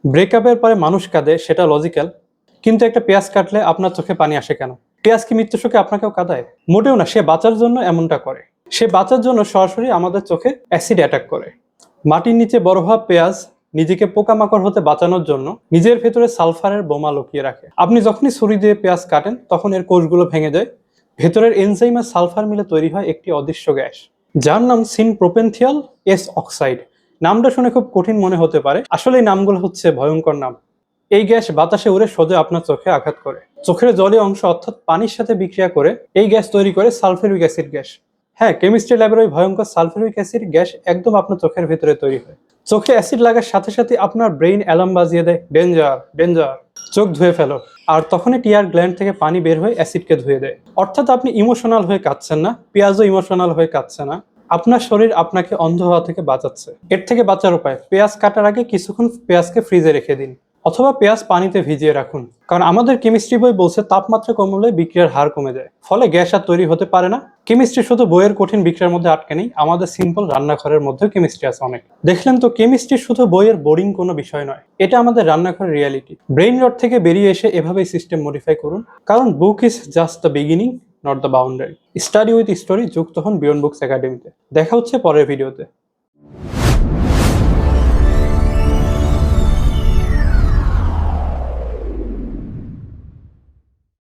ব্রেকআপের পরে মানুষ কাঁদে, সেটা লজিক্যাল। কিন্তু একটা পেঁয়াজ কাটলে আপনার চোখে পানি আসে কেন? পেঁয়াজ কি মৃত্যু শোকে আপনাকেও কাঁদায়? মোটেও না, সে বাঁচার জন্য এমনটা করে। সে বাঁচার জন্য সরাসরি আমাদের চোখে অ্যাসিড অ্যাটাক করে। মাটির নিচে বড় হওয়া পেঁয়াজ নিজেকে পোকামাকড় হতে বাঁচানোর জন্য নিজের ভেতরে সালফারের বোমা লুকিয়ে রাখে। আপনি যখনই ছুরি দিয়ে পেঁয়াজ কাটেন তখন এর কোষগুলো ভেঙে যায়। ভেতরের এনজাইম আর সালফার মিলে তৈরি হয় একটি অদৃশ্য গ্যাস, যার নাম সিনপ্রোপেনথিয়াল এস অক্সাইড। নামটা শুনে খুব কঠিন মনে হতে পারে, আসলে এই নামগুলো হচ্ছে ভয়ঙ্কর নাম। এই গ্যাস বাতাসে উড়ে সোজা আপনার চোখে আঘাত করে। চোখের জলীয় অংশ অর্থাৎ পানির সাথে বিক্রিয়া করে এই গ্যাস তৈরি করে সালফিউরিক অ্যাসিড গ্যাস। হ্যাঁ, কেমিস্ট্রি ল্যাবের ওই ভয়ঙ্কর সালফিউরিক অ্যাসিড গ্যাস একদম আপনার চোখের ভেতরে তৈরি হয়। চোখে অ্যাসিড লাগার সাথে সাথে আপনার ব্রেইন অ্যালার্ম বাজিয়ে দেয়, ডেঞ্জার ডেঞ্জার, চোখ ধুয়ে ফেলো। আর তখনই টিয়ার গ্ল্যান্ড থেকে পানি বের হয়ে অ্যাসিডকে ধুয়ে দেয়। অর্থাৎ আপনি ইমোশনাল হয়ে কাঁদছেন না, পেঁয়াজও ইমোশনাল হয়ে কাঁদছে না। আপনার শরীর আপনাকে অন্ধ হওয়া থেকে বাঁচাচ্ছে। এর থেকে বাঁচার উপায়, পেঁয়াজ কাটার আগে কিছুক্ষণ পেঁয়াজকে ফ্রিজে রেখে দিন, অথবা পেঁয়াজ পানিতে ভিজিয়ে রাখুন। কারণ আমাদের কেমিস্ট্রি বই বলছে তাপমাত্রা কমলে বিক্রিয়ার হার কমে যায়, ফলে গ্যাস আর তৈরি হতে পারে না। কেমিস্ট্রি শুধু বইয়ের কঠিন বিক্রিয়ার মধ্যে আটকে নেই, আমাদের সিম্পল রান্নাঘরের মধ্যেও কেমিস্ট্রি আছে অনেক। দেখলেন তো, কেমিস্ট্রি শুধু বইয়ের বোরিং কোনো বিষয় নয়, এটা আমাদের রান্নাঘরের রিয়ালিটি। ব্রেইন রট থেকে বেরিয়ে এসে এভাবেই সিস্টেম মডিফাই করুন, কারণ book is just the beginning, not the boundary. Study with story যুক্ত হন বিয়ন্ড বুকস একাডেমিতে। দেখা হচ্ছে পরের ভিডিওতে।